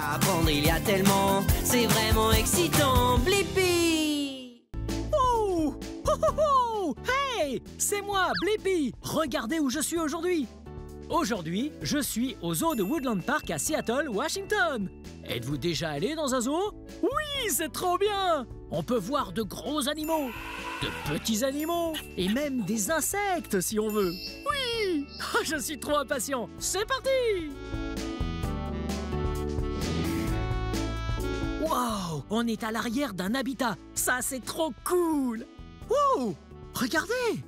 Apprendre, il y a tellement, c'est vraiment excitant. Blippi! Oh! Oh, oh, oh! Hey! C'est moi, Blippi! Regardez où je suis aujourd'hui! Aujourd'hui, je suis au zoo de Woodland Park à Seattle, Washington. Êtes-vous déjà allé dans un zoo? Oui, c'est trop bien! On peut voir de gros animaux, de petits animaux et même des insectes si on veut. Oui! Oh, je suis trop impatient. C'est parti! Wow! On est à l'arrière d'un habitat. Ça, c'est trop cool! Wow! Regardez!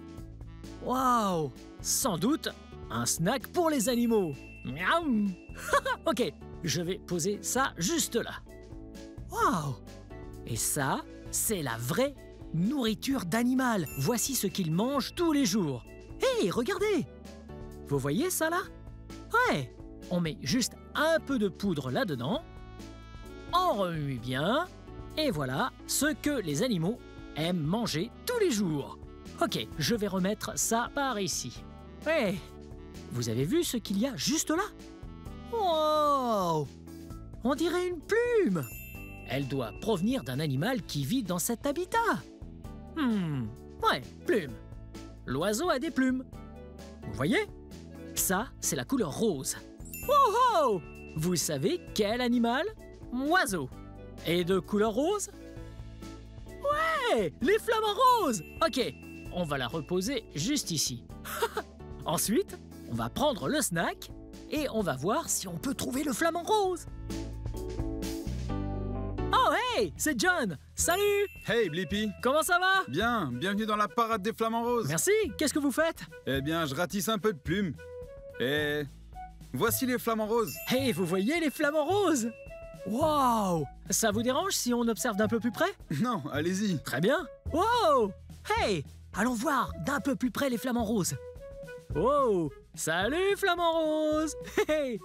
Wow! Sans doute un snack pour les animaux. Miaou! Ok, je vais poser ça juste là. Wow! Et ça, c'est la vraie nourriture d'animal. Voici ce qu'il mange tous les jours. Hé, regardez! Vous voyez ça là? Ouais! On met juste un peu de poudre là-dedans. On remue bien. Et voilà ce que les animaux aiment manger tous les jours. Ok, je vais remettre ça par ici. Ouais! Vous avez vu ce qu'il y a juste là? Wow! On dirait une plume! Elle doit provenir d'un animal qui vit dans cet habitat. Ouais, plume. L'oiseau a des plumes. Vous voyez? Ça, c'est la couleur rose. Wow! Vous savez quel animal? Oiseau. Et de couleur rose? Ouais! Les flamants roses! Ok, on va la reposer juste ici. Ensuite, on va prendre le snack et on va voir si on peut trouver le flamant rose. Oh hey, c'est John. Salut. Hey Blippi. Comment ça va? Bien, bienvenue dans la parade des flamants roses. Merci, qu'est-ce que vous faites? Eh bien, je ratisse un peu de plumes. Et voici les flamants roses. Hey, vous voyez les flamants roses? Wow! Ça vous dérange si on observe d'un peu plus près? Non, allez-y. Très bien. Wow! Hey, allons voir d'un peu plus près les flamants roses. Wow! Salut flamants roses! Hey!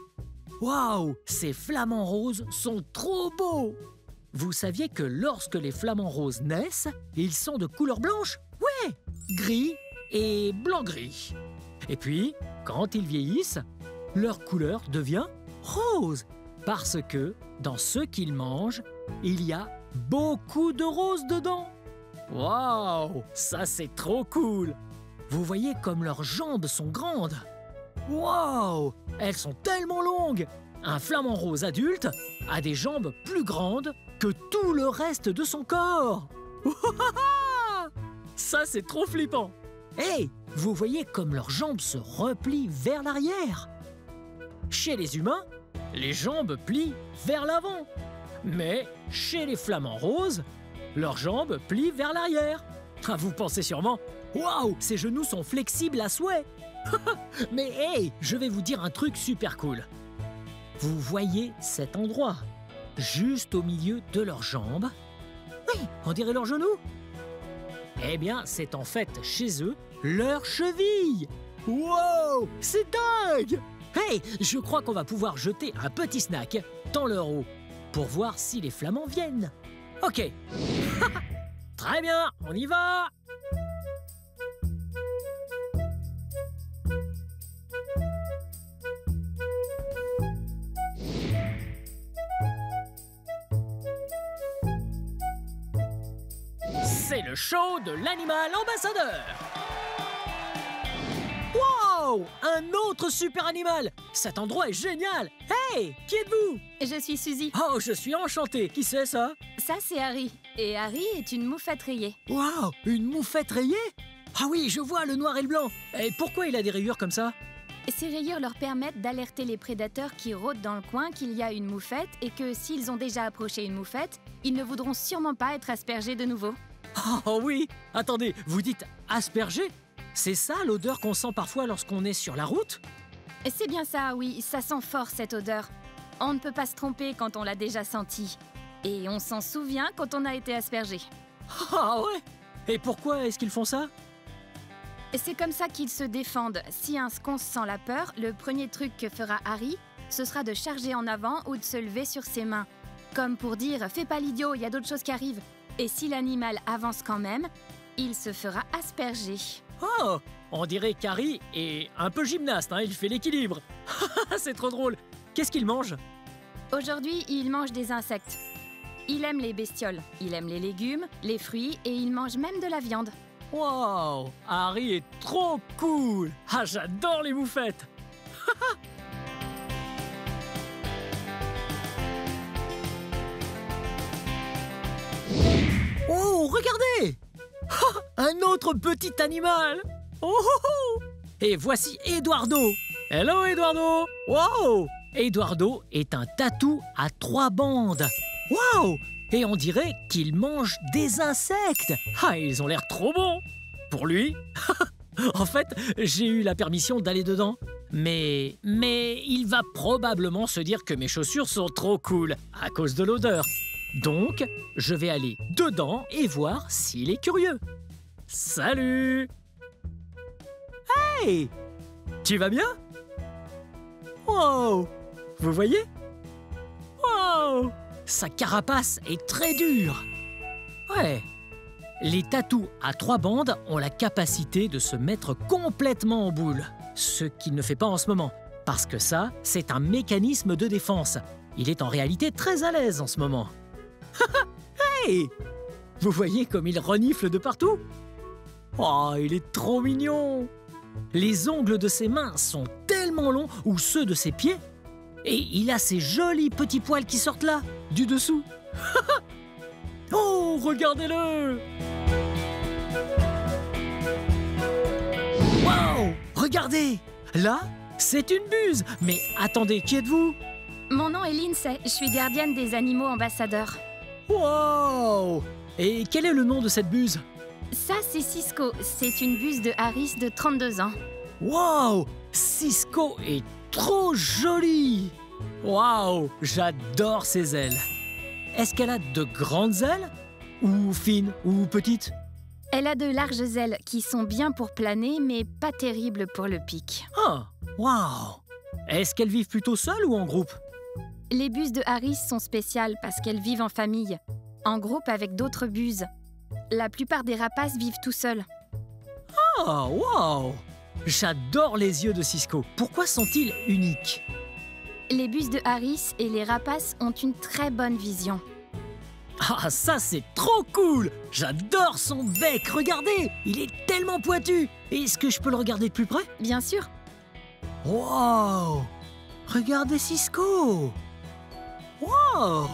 Wow! Ces flamants roses sont trop beaux! Vous saviez que lorsque les flamants roses naissent, ils sont de couleur blanche? Ouais! Gris et blanc-gris. Et puis, quand ils vieillissent, leur couleur devient rose. Parce que, dans ce qu'ils mangent, il y a beaucoup de roses dedans. Wow! Ça, c'est trop cool! Vous voyez comme leurs jambes sont grandes. Wow! Elles sont tellement longues. Un flamant rose adulte a des jambes plus grandes que tout le reste de son corps. Ça, c'est trop flippant. Hey, vous voyez comme leurs jambes se replient vers l'arrière. Chez les humains, les jambes plient vers l'avant. Mais chez les flamants roses, leurs jambes plient vers l'arrière. Vous pensez sûrement, waouh, ces genoux sont flexibles à souhait. Mais hey, je vais vous dire un truc super cool. Vous voyez cet endroit, juste au milieu de leurs jambes? Oui, on dirait leurs genoux. Eh bien, c'est en fait chez eux leur cheville. Wow, c'est dingue! Hey, je crois qu'on va pouvoir jeter un petit snack dans leur eau pour voir si les flamands viennent. Ok. Très bien, on y va. C'est le show de l'animal ambassadeur. Wow! Un autre super animal! Cet endroit est génial! Hey! Qui êtes-vous? Je suis Suzy. Oh, je suis enchanté! Qui c'est ça? Ça, c'est Harry. Et Harry est une moufette rayée. Wow! Une moufette rayée? Ah oui, je vois le noir et le blanc. Et pourquoi il a des rayures comme ça? Ces rayures leur permettent d'alerter les prédateurs qui rôdent dans le coin qu'il y a une moufette et que s'ils ont déjà approché une moufette, ils ne voudront sûrement pas être aspergés de nouveau. Oh oui! Attendez, vous dites asperger? C'est ça l'odeur qu'on sent parfois lorsqu'on est sur la route? C'est bien ça, oui. Ça sent fort, cette odeur. On ne peut pas se tromper quand on l'a déjà senti. Et on s'en souvient quand on a été aspergé. Ah ouais? Et pourquoi est-ce qu'ils font ça? C'est comme ça qu'ils se défendent. Si un sconce sent la peur, le premier truc que fera Harry, ce sera de charger en avant ou de se lever sur ses mains. Comme pour dire « fais pas l'idiot, il y a d'autres choses qui arrivent ». Et si l'animal avance quand même, il se fera asperger. Oh! On dirait qu'Harry est un peu gymnaste, hein, il fait l'équilibre. C'est trop drôle. Qu'est-ce qu'il mange? Aujourd'hui, il mange des insectes. Il aime les bestioles, il aime les légumes, les fruits et il mange même de la viande. Wow, Harry est trop cool. Ah, j'adore les moufettes. Oh, regardez. Un autre petit animal. Oh, oh, oh. Et voici Eduardo. Hello, Eduardo. Wow. Eduardo est un tatou à 3 bandes. Wow. Et on dirait qu'il mange des insectes. Ah, ils ont l'air trop bons. Pour lui. En fait, j'ai eu la permission d'aller dedans. Mais il va probablement se dire que mes chaussures sont trop cool à cause de l'odeur. Donc, je vais aller dedans et voir s'il est curieux. Salut! Hey! Tu vas bien? Wow! Vous voyez? Wow! Sa carapace est très dure. Ouais. Les tatous à 3 bandes ont la capacité de se mettre complètement en boule. Ce qu'il ne fait pas en ce moment. Parce que ça, c'est un mécanisme de défense. Il est en réalité très à l'aise en ce moment. Hey! Vous voyez comme il renifle de partout? Oh, il est trop mignon! Les ongles de ses mains sont tellement longs, ou ceux de ses pieds. Et il a ces jolis petits poils qui sortent là, du dessous. Oh, regardez-le! Wow! Regardez! Là, c'est une buse. Mais attendez, qui êtes-vous? Mon nom est Lindsay, je suis gardienne des animaux ambassadeurs. Wow! Et quel est le nom de cette buse? Ça, c'est Cisco. C'est une buse de Harris de 32 ans. Wow! Cisco est trop jolie! Wow! J'adore ses ailes. Est-ce qu'elle a de grandes ailes? Ou fines? Ou petites? Elle a de larges ailes qui sont bien pour planer, mais pas terribles pour le pic. Ah! Wow! Est-ce qu'elles vivent plutôt seules ou en groupe? Les buses de Harris sont spéciales parce qu'elles vivent en famille, en groupe avec d'autres buses. La plupart des rapaces vivent tout seuls. Ah! Wow! J'adore les yeux de Cisco. Pourquoi sont-ils uniques? Les buses de Harris et les rapaces ont une très bonne vision. Ah, ça c'est trop cool! J'adore son bec, regardez! Il est tellement pointu! Est-ce que je peux le regarder de plus près? Bien sûr. Wow! Regardez Cisco! Wow!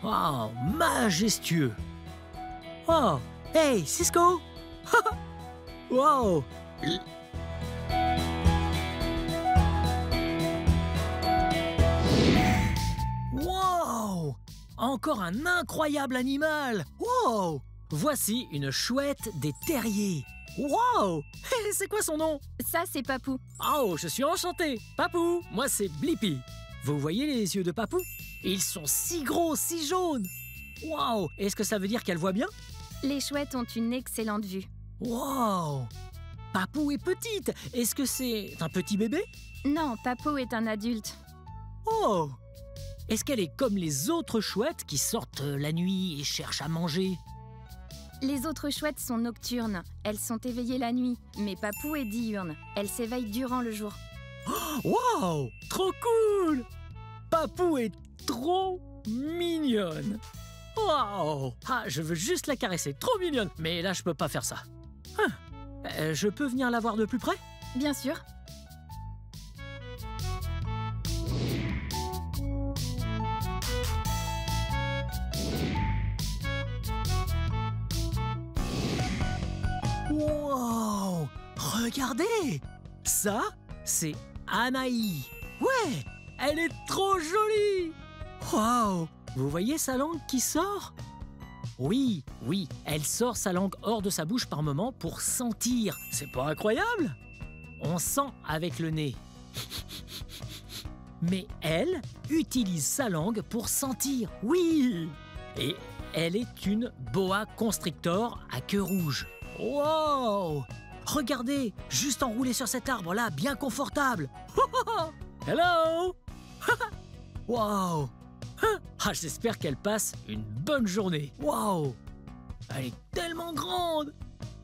Wow! Majestueux! Wow! Hey, Cisco! Wow! Wow! Encore un incroyable animal! Wow! Voici une chouette des terriers. Wow! C'est quoi son nom? Ça, c'est Papou. Oh, je suis enchanté! Papou, moi c'est Blippi. Vous voyez les yeux de Papou? Ils sont si gros, si jaunes! Wow! Est-ce que ça veut dire qu'elle voit bien? Les chouettes ont une excellente vue. Wow! Papou est petite! Est-ce que c'est un petit bébé? Non, Papou est un adulte. Oh! Est-ce qu'elle est comme les autres chouettes qui sortent la nuit et cherchent à manger? Les autres chouettes sont nocturnes. Elles sont éveillées la nuit. Mais Papou est diurne. Elle s'éveille durant le jour. Wow! Trop cool! Papou est trop mignonne. Wow! Ah, je veux juste la caresser. Trop mignonne. Mais là, je peux pas faire ça. Je peux venir la voir de plus près? Bien sûr. Wow! Regardez! Ça, c'est Anaï. Ouais! Elle est trop jolie! Wow! Vous voyez sa langue qui sort? Oui, elle sort sa langue hors de sa bouche par moment pour sentir. C'est pas incroyable? On sent avec le nez. Mais elle utilise sa langue pour sentir. Oui! Et elle est une boa constrictor à queue rouge. Wow! Regardez, juste enroulée sur cet arbre-là, bien confortable. Hello! Wow! Ah, j'espère qu'elle passe une bonne journée. Wow! Elle est tellement grande!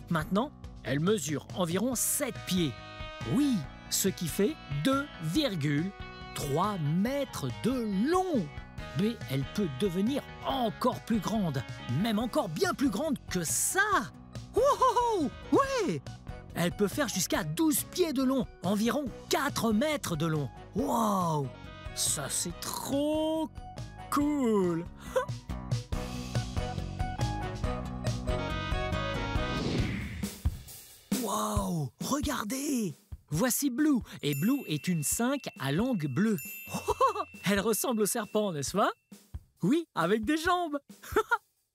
Maintenant, elle mesure environ 7 pieds. Oui, ce qui fait 2,1 3 mètres de long. Mais elle peut devenir encore plus grande, même encore bien plus grande que ça. Wow! Ouais! Elle peut faire jusqu'à 12 pieds de long, environ 4 mètres de long. Wow! Ça, c'est trop cool! Wow! Regardez! Voici Blue, et Blue est une 5 à langue bleue. Elle ressemble au serpent, n'est-ce pas? Oui, avec des jambes.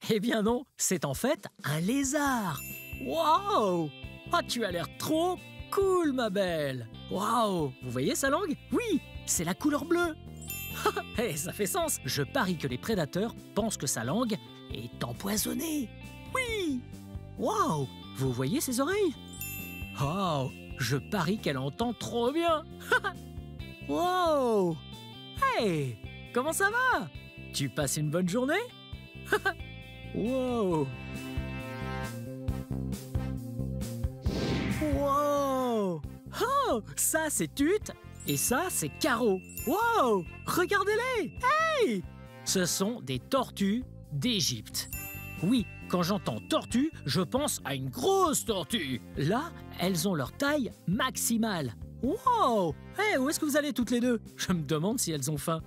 Eh bien non, c'est en fait un lézard. Wow! Ah, tu as l'air trop cool, ma belle. Wow! Vous voyez sa langue? Oui, c'est la couleur bleue. Eh, ça fait sens. Je parie que les prédateurs pensent que sa langue est empoisonnée. Oui! Wow! Vous voyez ses oreilles? Oh! Je parie qu'elle entend trop bien. Wow! Hey! Comment ça va? Tu passes une bonne journée? Wow! Wow! Oh! Ça, c'est Tut et ça, c'est Caro. Wow! Regardez-les! Hey! Ce sont des tortues d'Égypte. Oui, quand j'entends tortue, je pense à une grosse tortue. Là, elles ont leur taille maximale. Wow! Hey, où est-ce que vous allez toutes les deux? Je me demande si elles ont faim.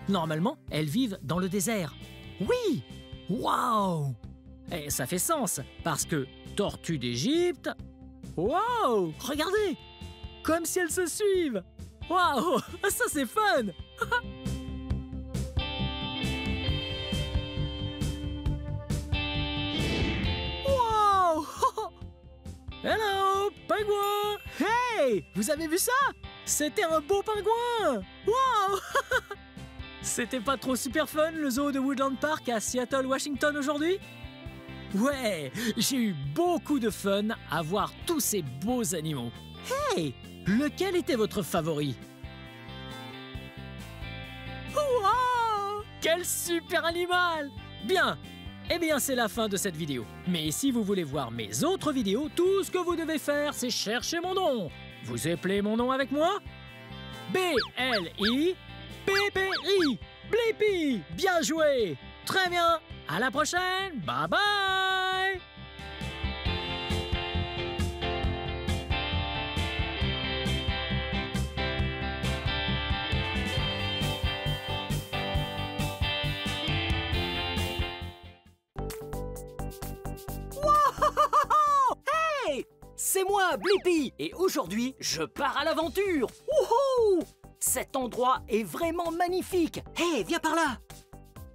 Normalement, elles vivent dans le désert. Oui! Wow! Et ça fait sens, parce que tortue d'Égypte... Wow! Regardez! Comme si elles se suivent! Wow! Ça, c'est fun! Wow! Hello, pingouin! Hey! Vous avez vu ça? C'était un beau pingouin! Wow! C'était pas trop super fun, le zoo de Woodland Park à Seattle, Washington aujourd'hui? Ouais, j'ai eu beaucoup de fun à voir tous ces beaux animaux. Hey! Lequel était votre favori? Wow! Quel super animal! Bien! Eh bien, c'est la fin de cette vidéo. Mais si vous voulez voir mes autres vidéos, tout ce que vous devez faire, c'est chercher mon nom. Vous appelez mon nom avec moi? B-L-I-P-P-I. Blippi! Bien joué! Très bien! À la prochaine! Bye bye! Hey! C'est moi, Blippi! Et aujourd'hui, je pars à l'aventure! Wouhou! Cet endroit est vraiment magnifique! Hey, viens par là!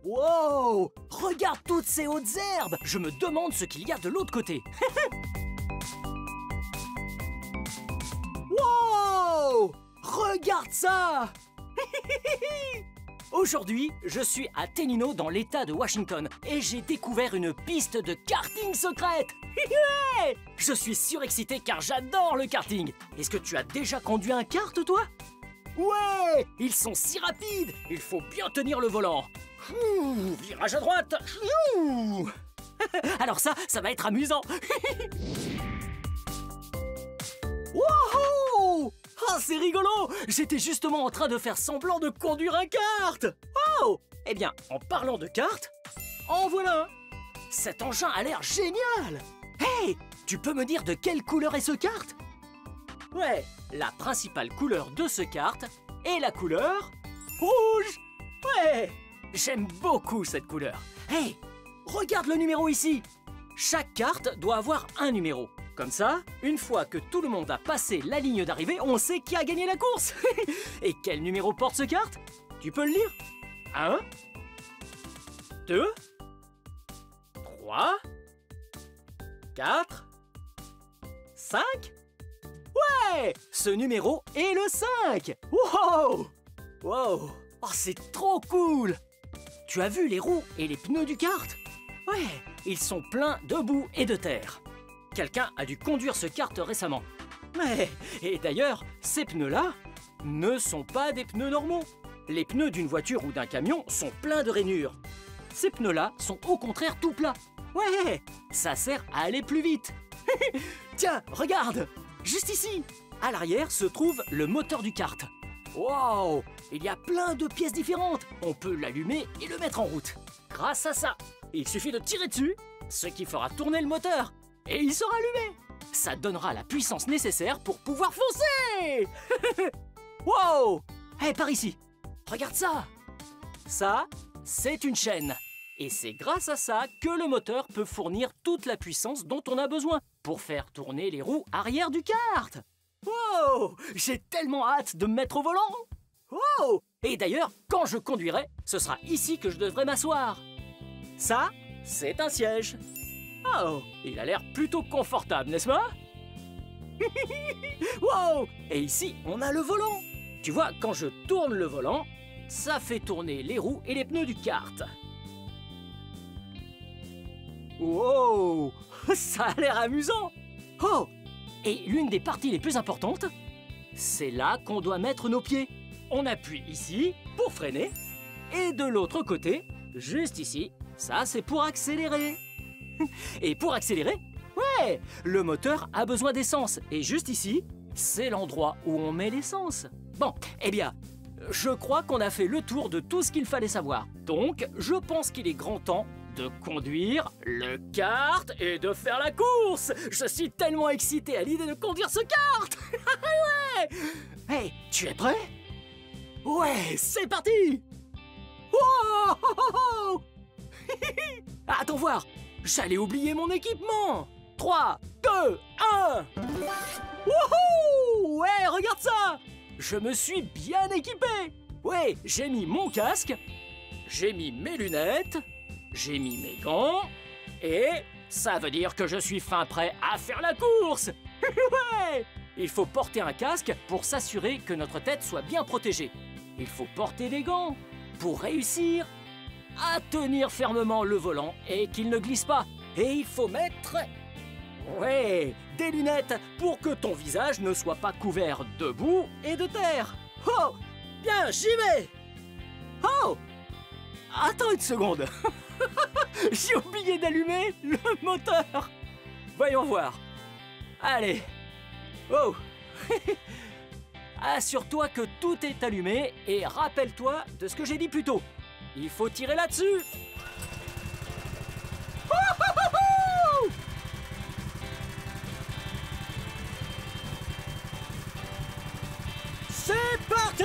Wow! Regarde toutes ces hautes herbes! Je me demande ce qu'il y a de l'autre côté. Wow! Regarde ça! Aujourd'hui, je suis à Tenino dans l'état de Washington et j'ai découvert une piste de karting secrète. Je suis surexcité car j'adore le karting. Est-ce que tu as déjà conduit un kart, toi? Ouais! Ils sont si rapides! Il faut bien tenir le volant. Virage à droite. Alors ça va être amusant. Wouhou! Oh, c'est rigolo! J'étais justement en train de faire semblant de conduire un kart. Oh! Eh bien, en parlant de kart, en voilà un. Cet engin a l'air génial. Hey! Tu peux me dire de quelle couleur est ce kart? Ouais, la principale couleur de ce kart est la couleur rouge. Ouais! J'aime beaucoup cette couleur. Hey, regarde le numéro ici. Chaque carte doit avoir un numéro. Comme ça, une fois que tout le monde a passé la ligne d'arrivée, on sait qui a gagné la course. Et quel numéro porte ce carte? Tu peux le lire? 1, 2, 3, 4, 5. Ouais! Ce numéro est le 5. Wow! Wow! Oh, c'est trop cool! Tu as vu les roues et les pneus du kart? Ouais, ils sont pleins de boue et de terre. Quelqu'un a dû conduire ce kart récemment. Ouais, et d'ailleurs, ces pneus-là ne sont pas des pneus normaux. Les pneus d'une voiture ou d'un camion sont pleins de rainures. Ces pneus-là sont au contraire tout plats. Ouais, ça sert à aller plus vite. Tiens, regarde! Juste ici, à l'arrière se trouve le moteur du kart. Wow! Il y a plein de pièces différentes. On peut l'allumer et le mettre en route. Grâce à ça, il suffit de tirer dessus, ce qui fera tourner le moteur. Et il sera allumé. Ça donnera la puissance nécessaire pour pouvoir foncer. Wow! Hé, par ici. Regarde ça. Ça, c'est une chaîne. Et c'est grâce à ça que le moteur peut fournir toute la puissance dont on a besoin pour faire tourner les roues arrière du kart. Wow! J'ai tellement hâte de me mettre au volant. Wow! Et d'ailleurs, quand je conduirai, ce sera ici que je devrais m'asseoir. Ça, c'est un siège. Oh, il a l'air plutôt confortable, n'est-ce pas? Wow! Et ici, on a le volant. Tu vois, quand je tourne le volant, ça fait tourner les roues et les pneus du kart. Wow! Ça a l'air amusant! Oh! Et l'une des parties les plus importantes, c'est là qu'on doit mettre nos pieds. On appuie ici pour freiner. Et de l'autre côté, juste ici, ça c'est pour accélérer. Et pour accélérer, ouais, le moteur a besoin d'essence. Et juste ici, c'est l'endroit où on met l'essence. Bon, eh bien, je crois qu'on a fait le tour de tout ce qu'il fallait savoir. Donc, je pense qu'il est grand temps de conduire le kart et de faire la course. Je suis tellement excité à l'idée de conduire ce kart. Ouais. Hey, tu es prêt? Ouais, c'est parti. Wow. Attends voir, j'allais oublier mon équipement. 3, 2, 1. Wouhou! Ouais, regarde ça. Je me suis bien équipé. Ouais, j'ai mis mon casque, j'ai mis mes lunettes, j'ai mis mes gants, et ça veut dire que je suis fin prêt à faire la course. Ouais! Il faut porter un casque pour s'assurer que notre tête soit bien protégée. Il faut porter des gants pour réussir à tenir fermement le volant et qu'il ne glisse pas. Et il faut mettre... ouais, des lunettes pour que ton visage ne soit pas couvert de boue et de terre. Oh! Bien, j'y vais! Oh! Attends une seconde. J'ai oublié d'allumer le moteur. Voyons voir. Allez. Oh. Assure-toi que tout est allumé et rappelle-toi de ce que j'ai dit plus tôt. Il faut tirer là-dessus. C'est parti!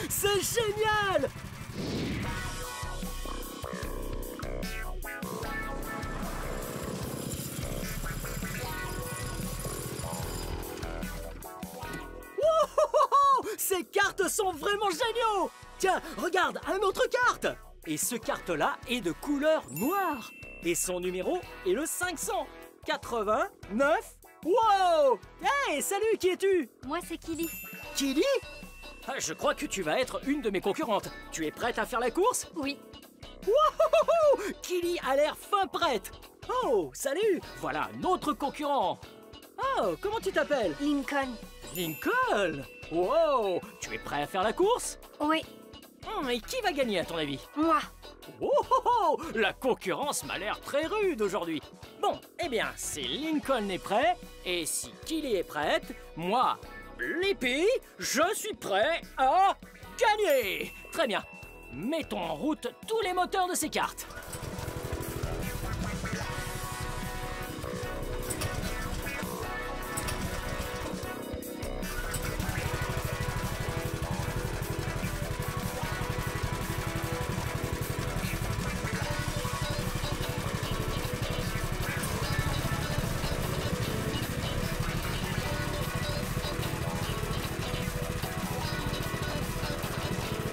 C'est génial! Wouhou! Ces cartes sont vraiment géniaux! Tiens, regarde, un autre carte! Et ce carte-là est de couleur noire. Et son numéro est le 589. Wow! Hey, salut, qui es-tu? Moi, c'est Kili. Kili? Je crois que tu vas être une de mes concurrentes. Tu es prête à faire la course? Oui. Wouhou! Kili a l'air fin prête. Oh, salut! Voilà un autre concurrent. Oh, comment tu t'appelles? Lincoln. Lincoln! Wow! Tu es prêt à faire la course? Oui. Et qui va gagner à ton avis? Moi. Oh! La concurrence m'a l'air très rude aujourd'hui. Bon, eh bien, si Lincoln est prêt, et si Kili est prête, moi... Blippi, je suis prêt à gagner! Très bien. Mettons en route tous les moteurs de ces cartes.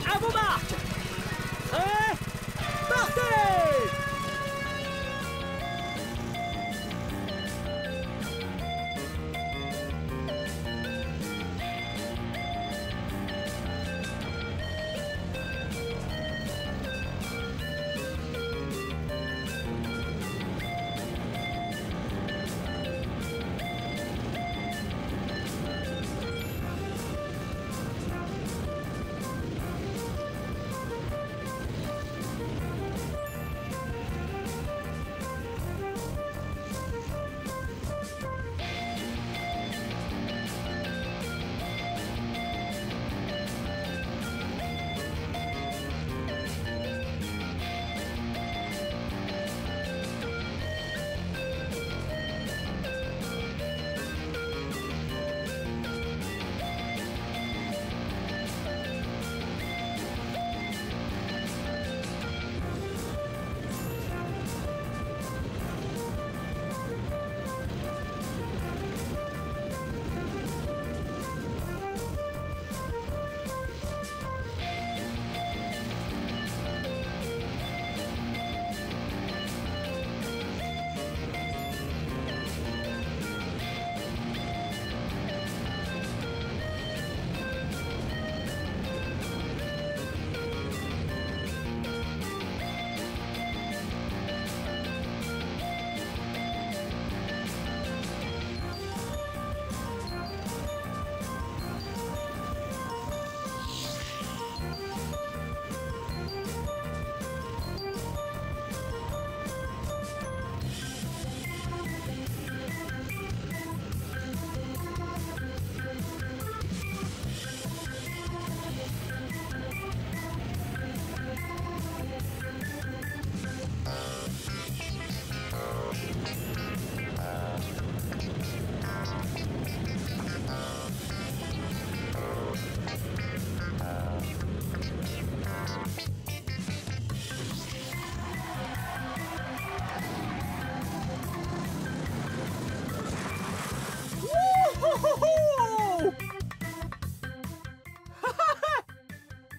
À vos marques! Prêts? Partez!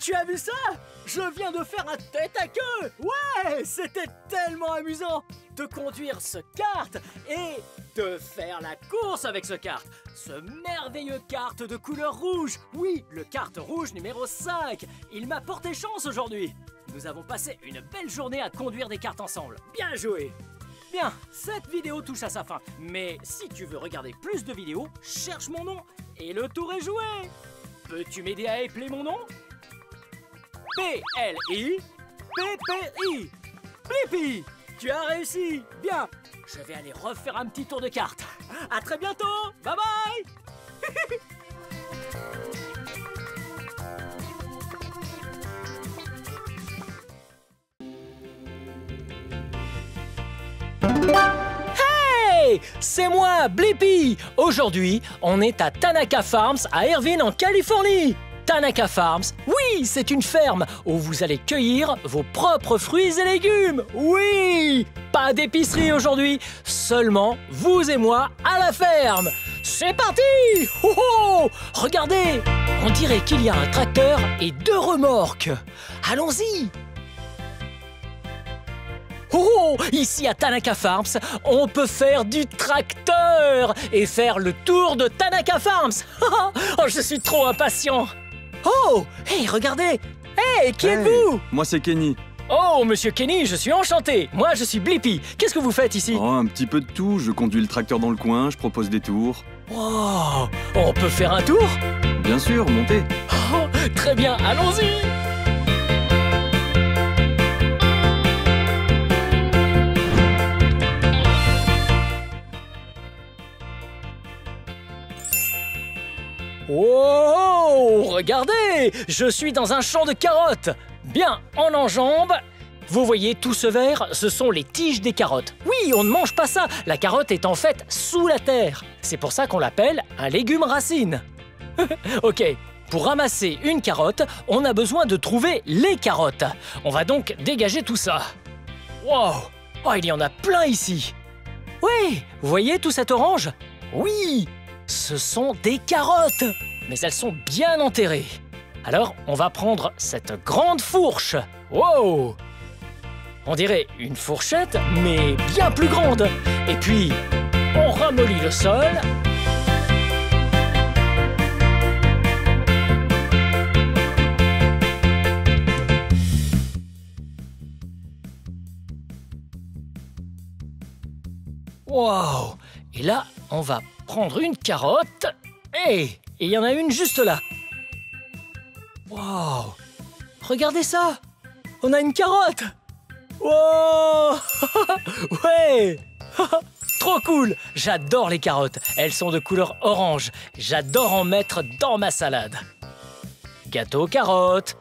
Tu as vu ça? Je viens de faire un tête à queue. Ouais, c'était tellement amusant de conduire ce kart et de faire la course avec ce kart. Ce merveilleux kart de couleur rouge. Oui, le kart rouge numéro 5. Il m'a porté chance aujourd'hui. Nous avons passé une belle journée à conduire des karts ensemble. Bien joué. Bien, cette vidéo touche à sa fin. Mais si tu veux regarder plus de vidéos, cherche mon nom et le tour est joué. Peux-tu m'aider à épeler mon nom? P-L-I-P-P-I. Blippi, tu as réussi. Bien, je vais aller refaire un petit tour de cartes. À très bientôt. Bye bye. Hey, c'est moi, Blippi. Aujourd'hui, on est à Tanaka Farms à Irvine en Californie. Tanaka Farms, oui, c'est une ferme où vous allez cueillir vos propres fruits et légumes. Oui, pas d'épicerie aujourd'hui, seulement vous et moi à la ferme. C'est parti! Oh oh! Regardez, on dirait qu'il y a un tracteur et 2 remorques. Allons-y! Oh, ici à Tanaka Farms, on peut faire du tracteur et faire le tour de Tanaka Farms. Oh, je suis trop impatient. Oh, hey, regardez. Hey, qui êtes-vous? Moi, c'est Kenny. Oh, monsieur Kenny, je suis enchanté. Moi, je suis Blippi. Qu'est-ce que vous faites ici? Oh, un petit peu de tout. Je conduis le tracteur dans le coin, je propose des tours. Oh, on peut faire un tour? Bien sûr, montez. Oh, très bien, allons-y. Oh, regardez, je suis dans un champ de carottes. Bien, on enjambe. Vous voyez tout ce vert, ce sont les tiges des carottes. Oui, on ne mange pas ça. La carotte est en fait sous la terre. C'est pour ça qu'on l'appelle un légume racine. Ok, pour ramasser une carotte, on a besoin de trouver les carottes. On va donc dégager tout ça. Wow, oh, il y en a plein ici. Oui, vous voyez tout cet orange? Oui, ce sont des carottes, mais elles sont bien enterrées. Alors, on va prendre cette grande fourche. Wow! On dirait une fourchette, mais bien plus grande. Et puis, on ramollit le sol. Wow! Et là, on va prendre une carotte. Hey! Et il y en a une juste là. Wow! Regardez ça! On a une carotte! Wow! Ouais! Trop cool! J'adore les carottes. Elles sont de couleur orange. J'adore en mettre dans ma salade. Gâteau aux carottes.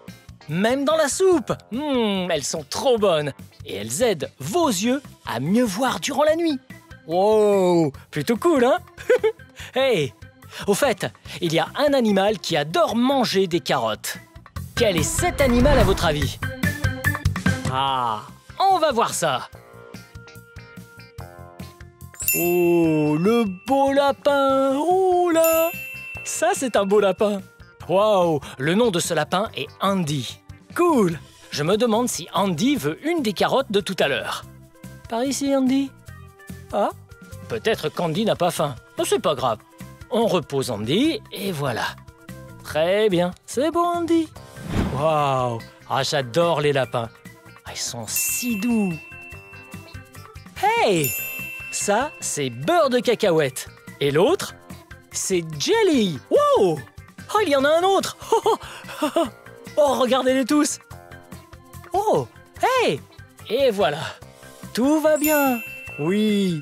Même dans la soupe. Elles sont trop bonnes. Et elles aident vos yeux à mieux voir durant la nuit. Wow! Plutôt cool, hein? Hey! Au fait, il y a un animal qui adore manger des carottes. Quel est cet animal à votre avis? Ah! On va voir ça! Oh, le beau lapin! Oh là! Ça, c'est un beau lapin! Waouh! Le nom de ce lapin est Andy. Cool! Je me demande si Andy veut une des carottes de tout à l'heure. Par ici, Andy? Ah, peut-être qu'Andy n'a pas faim. C'est pas grave. On repose Andy et voilà. Très bien. C'est bon, Andy. Waouh! Ah, j'adore les lapins. Ah, ils sont si doux. Hey! Ça, c'est beurre de cacahuète. Et l'autre, c'est Jelly. Wow! Oh, il y en a un autre. Oh, regardez-les tous. Oh, hey! Et voilà. Tout va bien. Oui.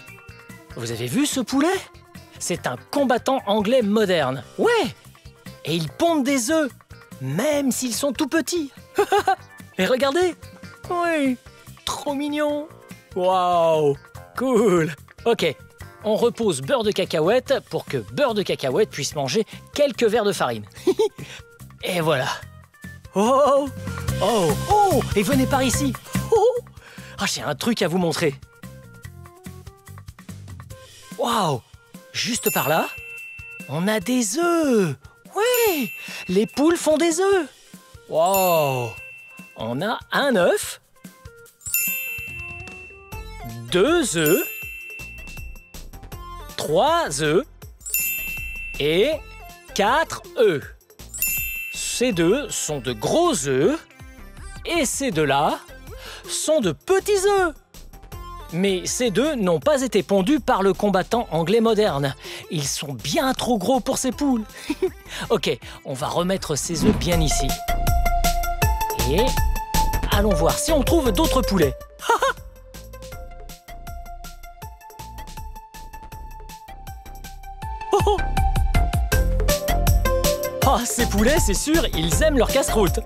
Vous avez vu ce poulet? C'est un combattant anglais moderne. Ouais! Et il pond des œufs, même s'ils sont tout petits. Et regardez! Oui, trop mignon. Waouh! Cool. Ok, on repose beurre de cacahuète pour que beurre de cacahuète puisse manger quelques verres de farine. Et voilà. Oh! Oh! Oh! Et venez par ici. Oh! Ah, j'ai un truc à vous montrer. Waouh! Juste par là, on a des œufs. Oui! Les poules font des œufs. Wow! On a un œuf, 2 œufs, 3 œufs et 4 œufs. Ces deux sont de gros œufs et ces deux-là sont de petits œufs. Mais ces deux n'ont pas été pondus par le combattant anglais moderne. Ils sont bien trop gros pour ces poules. Ok, on va remettre ces œufs bien ici. Et allons voir si on trouve d'autres poulets. Oh, oh, ces poulets, c'est sûr, ils aiment leur casse-croûte.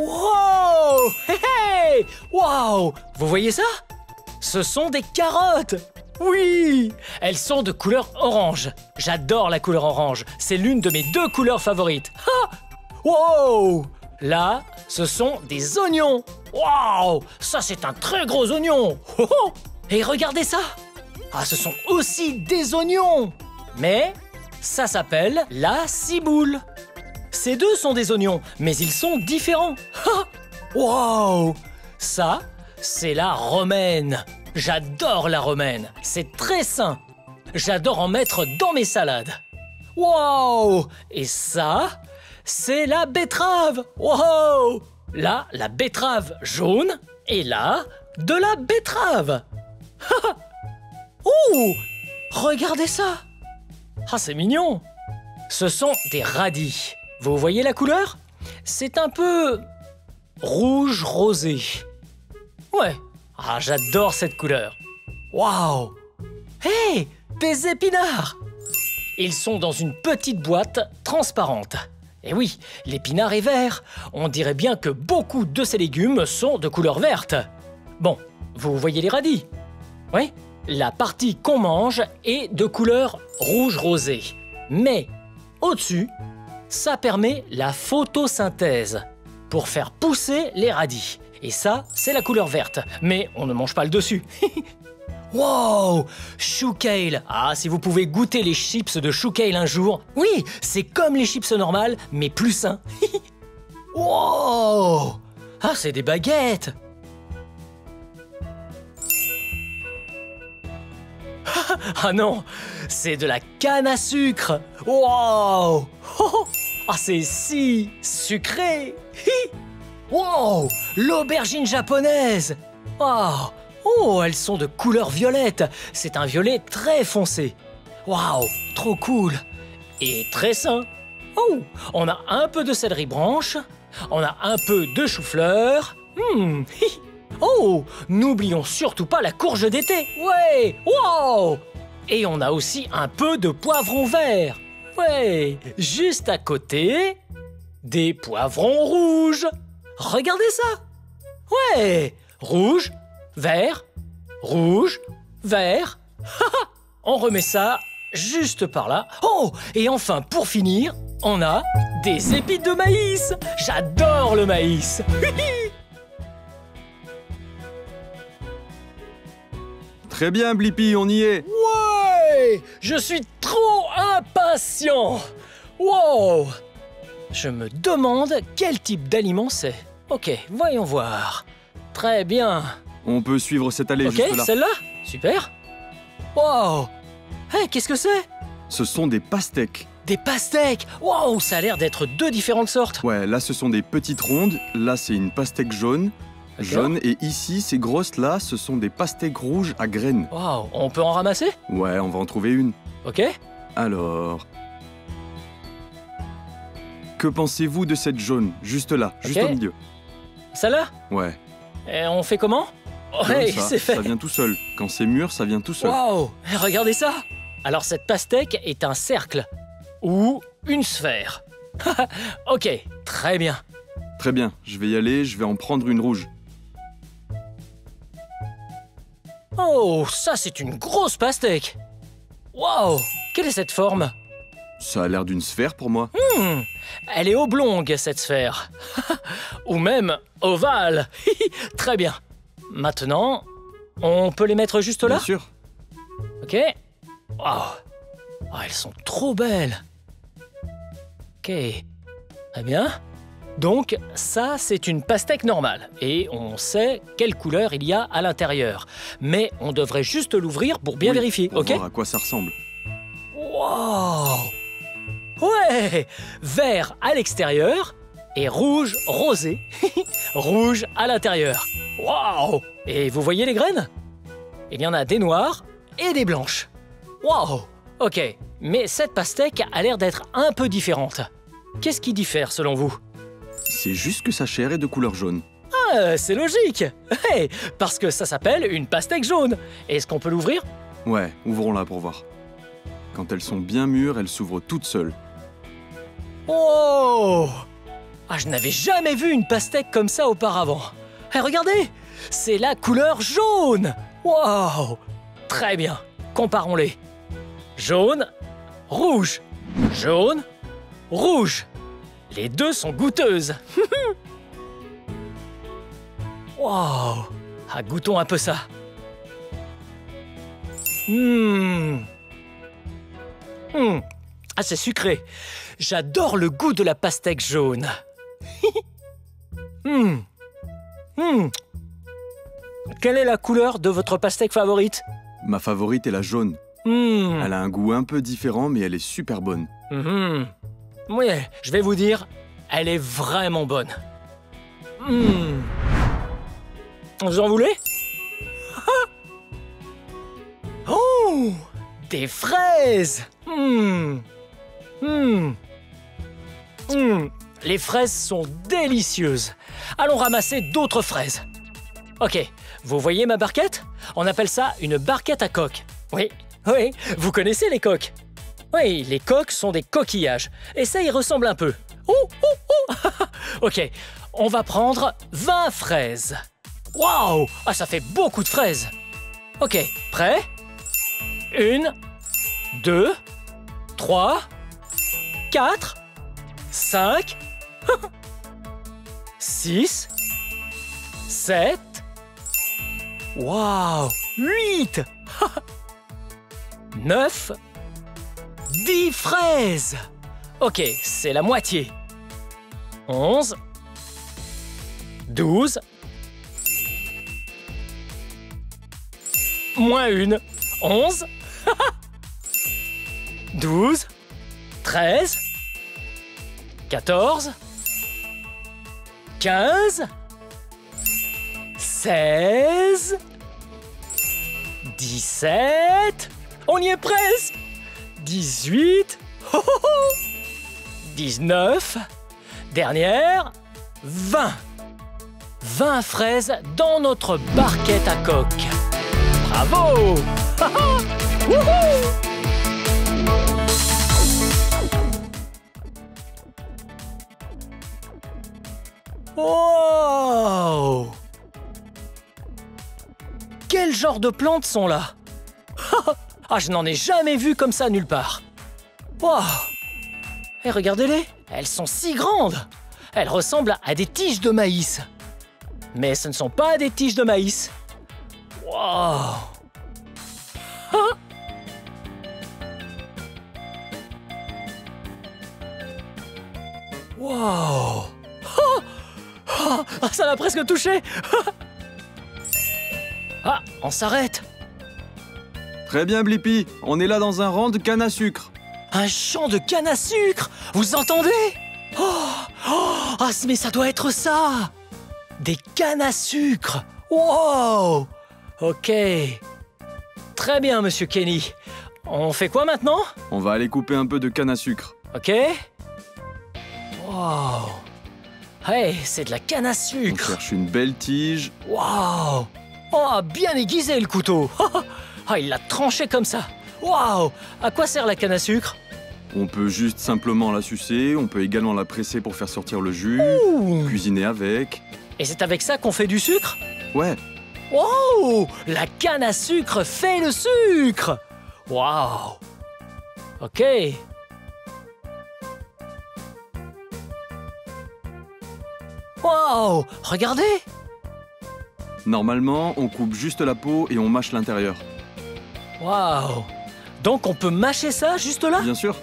Wow! Hey, hey! Wow! Vous voyez ça? Ce sont des carottes! Oui! Elles sont de couleur orange. J'adore la couleur orange. C'est l'une de mes 2 couleurs favorites. Ha! Wow! Là, ce sont des oignons. Wow! Ça, c'est un très gros oignon. Oh, oh! Et regardez ça! Ah, ce sont aussi des oignons. Mais ça s'appelle la ciboule. Ces deux sont des oignons, mais ils sont différents. Ha! Wow! Ça, c'est la romaine. J'adore la romaine. C'est très sain. J'adore en mettre dans mes salades. Wow! Et ça, c'est la betterave. Wow! Là, la betterave jaune. Et là, de la betterave. Ha! Oh! Regardez ça. Ah, c'est mignon. Ce sont des radis. Vous voyez la couleur? C'est un peu rouge rosé. Ouais. Ah, j'adore cette couleur. Waouh! Hé! Des épinards! Ils sont dans une petite boîte transparente. Et oui, l'épinard est vert. On dirait bien que beaucoup de ces légumes sont de couleur verte. Bon, vous voyez les radis? Oui? La partie qu'on mange est de couleur rouge rosé. Mais au-dessus, ça permet la photosynthèse pour faire pousser les radis. Et ça, c'est la couleur verte. Mais on ne mange pas le dessus. Wow! Chou kale. Ah, si vous pouvez goûter les chips de chou kale un jour. Oui, c'est comme les chips normales, mais plus sains. Wow! Ah, c'est des baguettes. Ah non, c'est de la canne à sucre. Wow! Ah, c'est si sucré. Wow! L'aubergine japonaise. Oh! Oh, elles sont de couleur violette. C'est un violet très foncé. Waouh, trop cool. Et très sain. Oh, on a un peu de céleri branche. On a un peu de chou-fleur. Oh, n'oublions surtout pas la courge d'été. Ouais, wow. Et on a aussi un peu de poivron vert. Ouais, juste à côté, des poivrons rouges. Regardez ça. Ouais, rouge, vert, rouge, vert. On remet ça juste par là. Oh, et enfin, pour finir, on a des épis de maïs. J'adore le maïs. Très bien, Blippi, on y est. Ouais, je suis trop impatient. Wow. Je me demande quel type d'aliment c'est. Ok, voyons voir. Très bien. On peut suivre cette allée juste Ok, là. celle-là? Super. Wow. Hé, qu'est-ce que c'est? Ce sont des pastèques. Des pastèques. Wow, ça a l'air d'être 2 différentes sortes. Ouais, là ce sont des petites rondes. Là c'est une pastèque jaune. D'accord. Jaune. Et ici, ces grosses là, ce sont des pastèques rouges à graines. Wow, on peut en ramasser? Ouais, on va en trouver une. Ok. Alors... Que pensez-vous de cette jaune? Juste là, juste Ok. au milieu. Celle-là? Ouais. Et on fait comment? Comme Ouais, ça, c'est fait. ça vient tout seul. Quand c'est mûr, ça vient tout seul. Wow, regardez ça. Alors cette pastèque est un cercle ou une sphère. Ok, très bien. Très bien, je vais y aller, je vais en prendre une rouge. Oh, ça c'est une grosse pastèque. Wow, quelle est cette forme? Ça a l'air d'une sphère pour moi. Elle est oblongue, cette sphère. Ou même ovale. Très bien. Maintenant, on peut les mettre juste là? Bien sûr. Ok. Wow. Oh, elles sont trop belles. Ok. Très bien. Donc, ça, c'est une pastèque normale. Et on sait quelle couleur il y a à l'intérieur. Mais on devrait juste l'ouvrir pour bien Oui, vérifier, pour ok? voir à quoi ça ressemble. Wow! Ouais! Vert à l'extérieur et rouge rosé. Rouge à l'intérieur. Wow! Et vous voyez les graines? Il y en a des noires et des blanches. Wow! Ok, mais cette pastèque a l'air d'être un peu différente. Qu'est-ce qui diffère selon vous? C'est juste que sa chair est de couleur jaune. Ah, c'est logique! Hey, parce que ça s'appelle une pastèque jaune. Est-ce qu'on peut l'ouvrir? Ouais, ouvrons-la pour voir. Quand elles sont bien mûres, elles s'ouvrent toutes seules. Oh! Ah, je n'avais jamais vu une pastèque comme ça auparavant. Eh, regardez! C'est la couleur jaune! Wow! Très bien, comparons-les. Jaune, rouge. Jaune, rouge. Les deux sont goûteuses. Wow! Ah, goûtons un peu ça. Ah, c'est sucré. J'adore le goût de la pastèque jaune. Quelle est la couleur de votre pastèque favorite? Ma favorite est la jaune. Elle a un goût un peu différent, mais elle est super bonne. Oui, je vais vous dire, elle est vraiment bonne. Vous en voulez? Oh! Des fraises! Les fraises sont délicieuses. Allons ramasser d'autres fraises. Ok, vous voyez ma barquette? On appelle ça une barquette à coque. Oui, oui, vous connaissez les coques? Oui, les coques sont des coquillages. Et ça y ressemble un peu. Ok, on va prendre 20 fraises. Waouh! Ah, ça fait beaucoup de fraises. Ok, prêt? 1, 2, 3, 4, 5, 6, 7, waouh, 8, 9, 10 fraises. Ok, c'est la moitié. 11, 12, moins une, 11, 12, 13, 14, 15, 16, 17, on y est presque, 18, 19, dernière, 20. 20 fraises dans notre barquette à coque. Bravo! Wouhou! Wow! Quel genre de plantes sont là? Ah, je n'en ai jamais vu comme ça nulle part. Wow! Et regardez-les, elles sont si grandes. Elles ressemblent à des tiges de maïs. Mais ce ne sont pas des tiges de maïs. Wow! Wow! Ça m'a presque touché. Ah, on s'arrête. Très bien, Blippi. On est là dans un rang de canne à sucre. Un champ de canne à sucre. Vous entendez? Ah, mais ça doit être ça. Des cannes à sucre. Wow! Ok. Très bien, Monsieur Kenny. On fait quoi maintenant? On va aller couper un peu de canne à sucre. Ok. Wow! Hey, c'est de la canne à On sucre! cherche une belle tige. Wow! Oh, bien aiguisé le couteau! Ah, il l'a tranché comme ça! Wow! À quoi sert la canne à sucre? On peut juste simplement la sucer, on peut également la presser pour faire sortir le jus, Ouh. cuisiner avec. Et c'est avec ça qu'on fait du sucre? Ouais, Wow! La canne à sucre fait le sucre! Wow! Ok. Waouh! Regardez! Normalement, on coupe juste la peau et on mâche l'intérieur. Waouh! Donc on peut mâcher ça juste là? Bien sûr.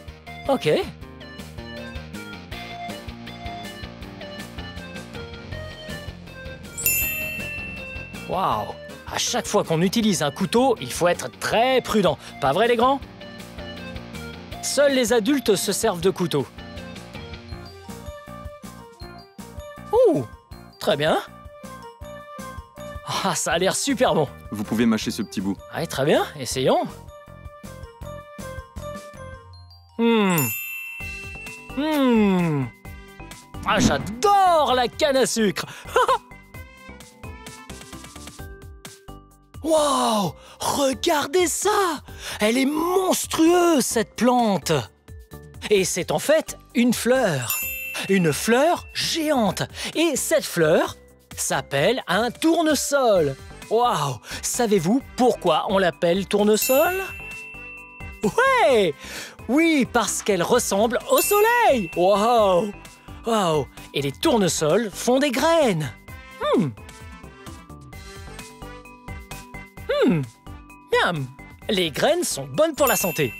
Ok. Waouh! À chaque fois qu'on utilise un couteau, il faut être très prudent. Pas vrai les grands? Seuls les adultes se servent de couteaux. Ouh! Très bien. Ah, ça a l'air super bon. Vous pouvez mâcher ce petit bout. Ouais, très bien, essayons. Ah, j'adore la canne à sucre. Wow! Regardez ça! Elle est monstrueuse, cette plante! Et c'est en fait une fleur. Une fleur géante. Et cette fleur s'appelle un tournesol. Waouh! Savez-vous pourquoi on l'appelle tournesol? Ouais! Oui, parce qu'elle ressemble au soleil! Waouh! Waouh! Et les tournesols font des graines. Miam! Les graines sont bonnes pour la santé.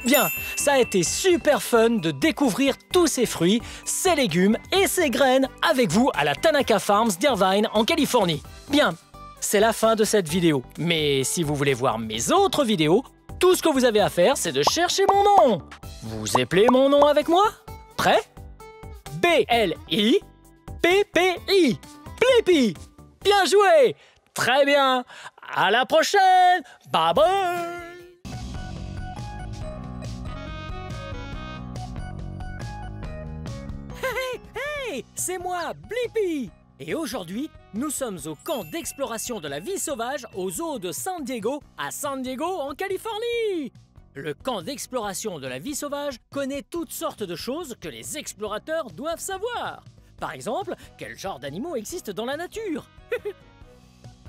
Bien, ça a été super fun de découvrir tous ces fruits, ces légumes et ces graines avec vous à la Tanaka Farms d'Irvine en Californie. Bien, c'est la fin de cette vidéo. Mais si vous voulez voir mes autres vidéos, tout ce que vous avez à faire, c'est de chercher mon nom. Vous appelez mon nom avec moi? Prêt? B-L-I-P-P-I. Blippi. Bien joué! Très bien! À la prochaine! Bye bye! Hey, c'est moi, Blippi! Et aujourd'hui, nous sommes au camp d'exploration de la vie sauvage au zoo de San Diego, à San Diego, en Californie! Le camp d'exploration de la vie sauvage connaît toutes sortes de choses que les explorateurs doivent savoir. Par exemple, quel genre d'animaux existent dans la nature?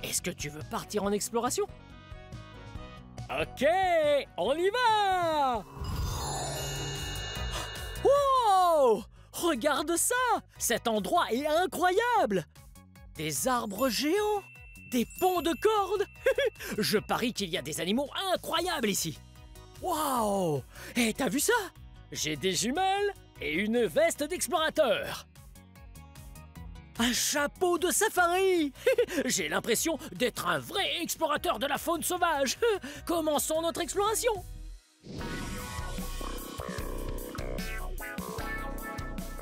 Est-ce que tu veux partir en exploration? Ok, on y va! Wow! Regarde ça! Cet endroit est incroyable! Des arbres géants! Des ponts de cordes! Je parie qu'il y a des animaux incroyables ici! Wow! Et t'as vu ça? J'ai des jumelles et une veste d'explorateur! Un chapeau de safari! J'ai l'impression d'être un vrai explorateur de la faune sauvage! Commençons notre exploration!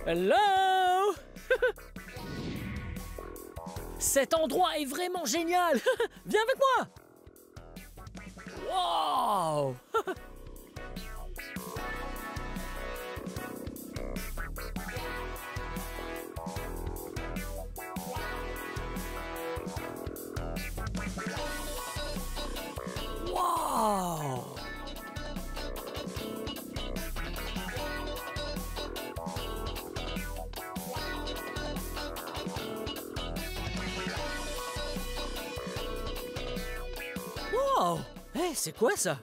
Hello! Cet endroit est vraiment génial! Viens avec moi! Wow! Wow! Wow! Hey, c'est quoi ça?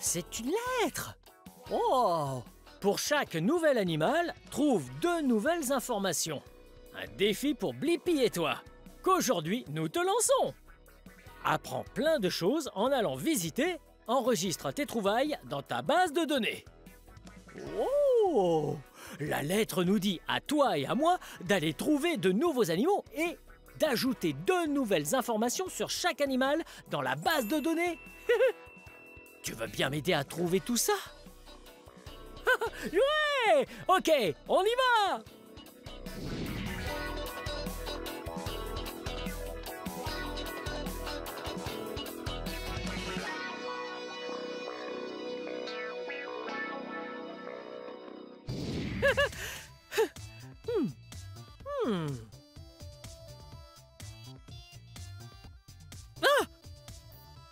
C'est une lettre! Oh! Pour chaque nouvel animal, trouve 2 nouvelles informations. Un défi pour Blippi et toi. Qu'aujourd'hui, nous te lançons. Apprends plein de choses en allant visiter, enregistre tes trouvailles dans ta base de données. Oh! La lettre nous dit à toi et à moi d'aller trouver de nouveaux animaux et d'ajouter 2 nouvelles informations sur chaque animal dans la base de données. Tu veux bien m'aider à trouver tout ça? Ouais! Ok, on y va! Ah!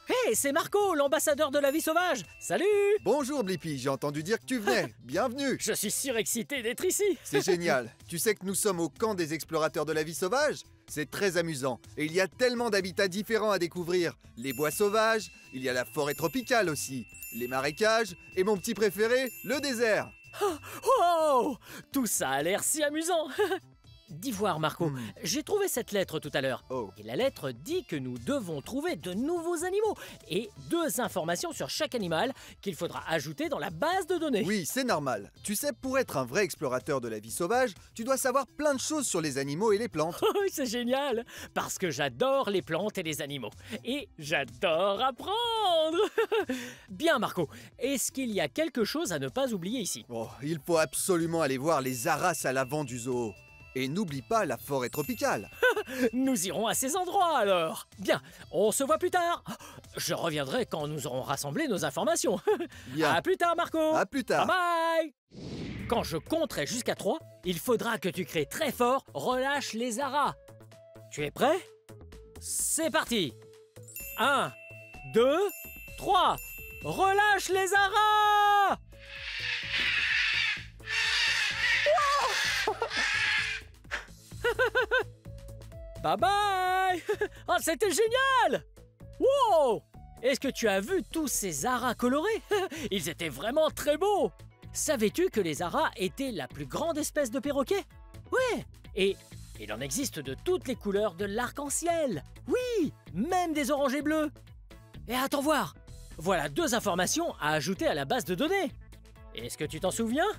Hey, c'est Marco, l'ambassadeur de la vie sauvage. Salut! Bonjour Blippi, j'ai entendu dire que tu venais. Bienvenue. Je suis surexcité d'être ici. C'est génial. Tu sais que nous sommes au camp des explorateurs de la vie sauvage? C'est très amusant. Et il y a tellement d'habitats différents à découvrir. Les bois sauvages, il y a la forêt tropicale aussi, les marécages, et mon petit préféré, le désert. Oh! Tout ça a l'air si amusant. Dis voir, Marco, j'ai trouvé cette lettre tout à l'heure. Oh. Et la lettre dit que nous devons trouver de nouveaux animaux et 2 informations sur chaque animal qu'il faudra ajouter dans la base de données. Oui, c'est normal. Tu sais, pour être un vrai explorateur de la vie sauvage, tu dois savoir plein de choses sur les animaux et les plantes. Oh, c'est génial, parce que j'adore les plantes et les animaux. Et j'adore apprendre. Bien, Marco, est-ce qu'il y a quelque chose à ne pas oublier ici? Oh, il faut absolument aller voir les aras à l'avant du zoo. Et n'oublie pas la forêt tropicale. Nous irons à ces endroits alors. Bien, on se voit plus tard. Je reviendrai quand nous aurons rassemblé nos informations. Bien. À plus tard, Marco. À plus tard. Bye bye. Quand je compterai jusqu'à 3, il faudra que tu cries très fort « Relâche les aras ». Tu es prêt? C'est parti. 1, 2, 3. Relâche les aras. Bye bye. Oh, c'était génial. Wow. Est-ce que tu as vu tous ces aras colorés? Ils étaient vraiment très beaux. Savais-tu que les aras étaient la plus grande espèce de perroquet? Ouais. Et il en existe de toutes les couleurs de l'arc-en-ciel. Oui, même des oranges et bleus. Et attends voir. Voilà 2 informations à ajouter à la base de données. Est-ce que tu t'en souviens?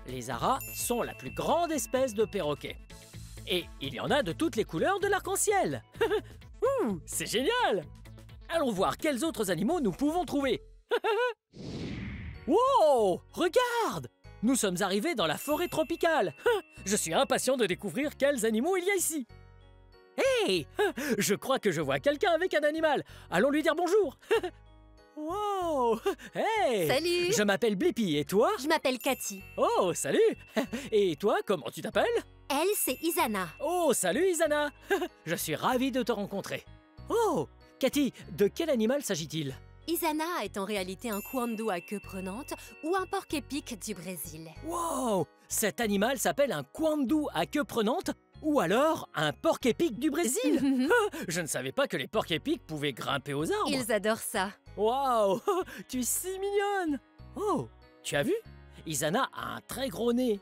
Les aras sont la plus grande espèce de perroquet. Et il y en a de toutes les couleurs de l'arc-en-ciel. Ouh, c'est génial. Allons voir quels autres animaux nous pouvons trouver. Wow, regarde! Nous sommes arrivés dans la forêt tropicale. Je suis impatient de découvrir quels animaux il y a ici. Hey! Je crois que je vois quelqu'un avec un animal. Allons lui dire bonjour. Wow! Hey! Salut! Je m'appelle Blippi, et toi? Je m'appelle Cathy. Oh, salut! Et toi, comment tu t'appelles? Elle, c'est Isana. Oh, salut Isana. Je suis ravi de te rencontrer. Oh, Cathy, de quel animal s'agit-il? Isana est en réalité un kwandu à queue prenante ou un porc-épic du Brésil. Wow! Cet animal s'appelle un kwandu à queue prenante ou alors un porc-épic du Brésil. Je ne savais pas que les porcs-épics pouvaient grimper aux arbres. Ils adorent ça. Wow! Tu es si mignonne. Oh, tu as vu? Isana a un très gros nez.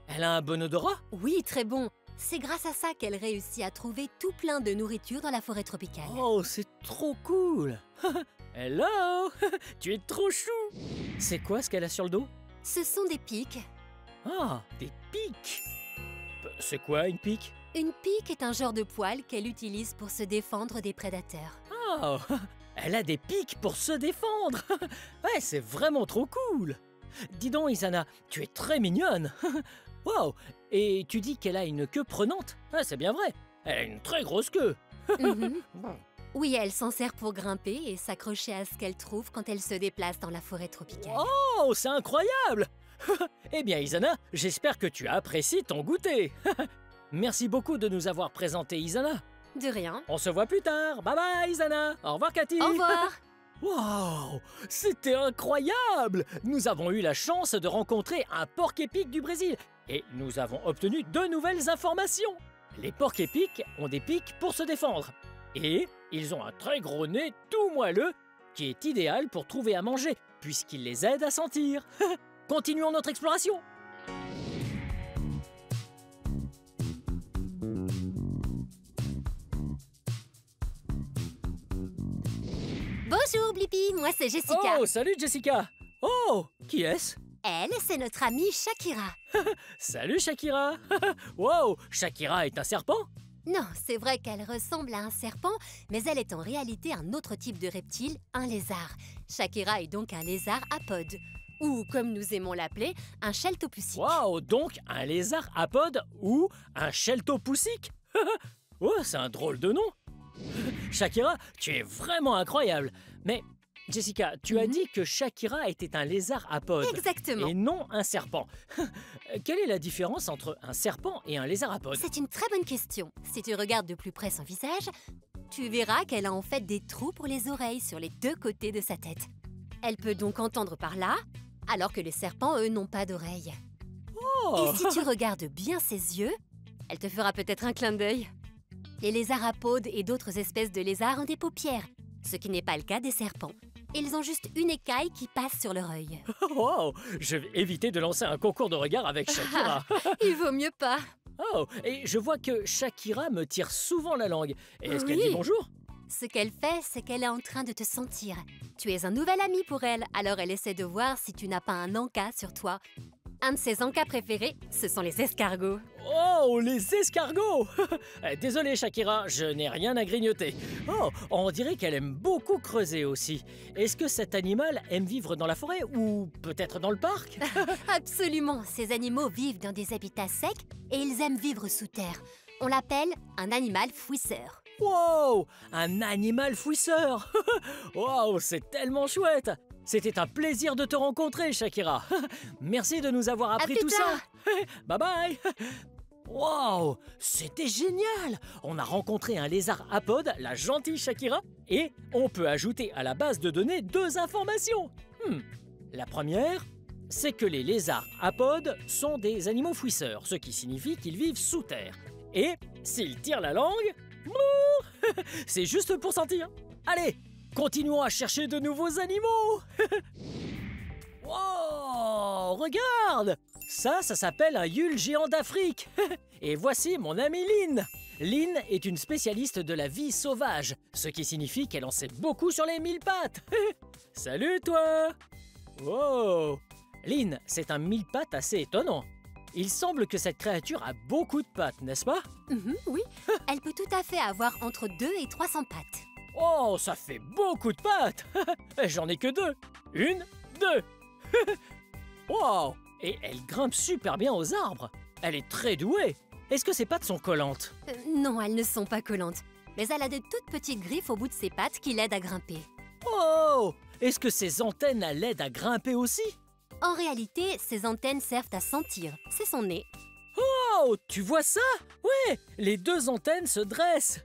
Elle a un bon odorat? Oui, très bon. C'est grâce à ça qu'elle réussit à trouver tout plein de nourriture dans la forêt tropicale. Oh, c'est trop cool. Hello. Tu es trop chou. C'est quoi ce qu'elle a sur le dos? Ce sont des pics. Ah, des pics. C'est quoi une pique? Une pique est un genre de poil qu'elle utilise pour se défendre des prédateurs. Oh, elle a des pics pour se défendre. Ouais, c'est vraiment trop cool. Dis donc, Isana, tu es très mignonne. Wow. Et tu dis qu'elle a une queue prenante? Ah, c'est bien vrai. Elle a une très grosse queue. Mhm. Oui, elle s'en sert pour grimper et s'accrocher à ce qu'elle trouve quand elle se déplace dans la forêt tropicale. Oh, c'est incroyable. Eh bien, Isana, j'espère que tu apprécies ton goûter. Merci beaucoup de nous avoir présenté Isana. De rien. On se voit plus tard. Bye bye, Isana. Au revoir, Cathy. Au revoir. Wow, c'était incroyable! Nous avons eu la chance de rencontrer un porc-épic du Brésil et nous avons obtenu 2 nouvelles informations. Les porcs-épics ont des pics pour se défendre et ils ont un très gros nez tout moelleux qui est idéal pour trouver à manger puisqu'il les aide à sentir. Continuons notre exploration. Bonjour Blippi, moi c'est Jessica. Oh, salut Jessica. Oh, qui est-ce? Elle, c'est notre amie Shakira. Salut Shakira. Wow, Shakira est un serpent? Non, c'est vrai qu'elle ressemble à un serpent, mais elle est en réalité un autre type de reptile, un lézard. Shakira est donc un lézard apode, ou comme nous aimons l'appeler, un cheltopoussique. Wow, donc un lézard apode ou un cheltopoussique? Oh, c'est un drôle de nom. Shakira, tu es vraiment incroyable. Mais Jessica, tu as dit que Shakira était un lézard apode. Exactement. Et non un serpent. Quelle est la différence entre un serpent et un lézard apode? C'est une très bonne question. Si tu regardes de plus près son visage, tu verras qu'elle a en fait des trous pour les oreilles sur les 2 côtés de sa tête. Elle peut donc entendre par là, alors que les serpents, eux, n'ont pas d'oreilles. Oh. Et si tu regardes bien ses yeux, elle te fera peut-être un clin d'œil. Les lézards apodes et d'autres espèces de lézards ont des paupières, ce qui n'est pas le cas des serpents. Ils ont juste une écaille qui passe sur leur œil. Oh, je vais éviter de lancer un concours de regard avec Shakira. Il vaut mieux pas. Oh, et je vois que Shakira me tire souvent la langue. Et est-ce qu'elle Oui. dit bonjour? Ce qu'elle fait, c'est qu'elle est en train de te sentir. Tu es un nouvel ami pour elle, alors elle essaie de voir si tu n'as pas un encas sur toi. Un de ses encas préférés, ce sont les escargots. Oh, les escargots! Désolé Shakira, je n'ai rien à grignoter. Oh, on dirait qu'elle aime beaucoup creuser aussi. Est-ce que cet animal aime vivre dans la forêt ou peut-être dans le parc? Absolument, ces animaux vivent dans des habitats secs et ils aiment vivre sous terre. On l'appelle un animal fouisseur. Wow! Un animal fouisseur! Wow, c'est tellement chouette! C'était un plaisir de te rencontrer, Shakira. Merci de nous avoir appris plus tout tard. ça. Bye bye! Wow! C'était génial! On a rencontré un lézard apode, la gentille Shakira, et on peut ajouter à la base de données 2 informations. La première, c'est que les lézards apodes sont des animaux fouisseurs, ce qui signifie qu'ils vivent sous terre. Et s'ils tirent la langue, c'est juste pour sentir. Allez, continuons à chercher de nouveaux animaux. Wow, regarde! Ça s'appelle un Yule géant d'Afrique. Et voici mon amie Lynn. Lynn est une spécialiste de la vie sauvage, ce qui signifie qu'elle en sait beaucoup sur les 1000 pattes. Salut toi! Wow! Lynn, c'est un 1000 pattes assez étonnant. Il semble que cette créature a beaucoup de pattes, n'est-ce pas? Oui, elle peut tout à fait avoir entre 2 et 300 pattes. Oh, ça fait beaucoup de pattes. J'en ai que 2. 1, 2. Wow! Et elle grimpe super bien aux arbres. Elle est très douée. Est-ce que ses pattes sont collantes? Non, elles ne sont pas collantes. Mais elle a de toutes petites griffes au bout de ses pattes qui l'aident à grimper. Oh! Est-ce que ses antennes l'aident à grimper aussi? En réalité, ses antennes servent à sentir. C'est son nez. Oh! Tu vois ça? Ouais! Les 2 antennes se dressent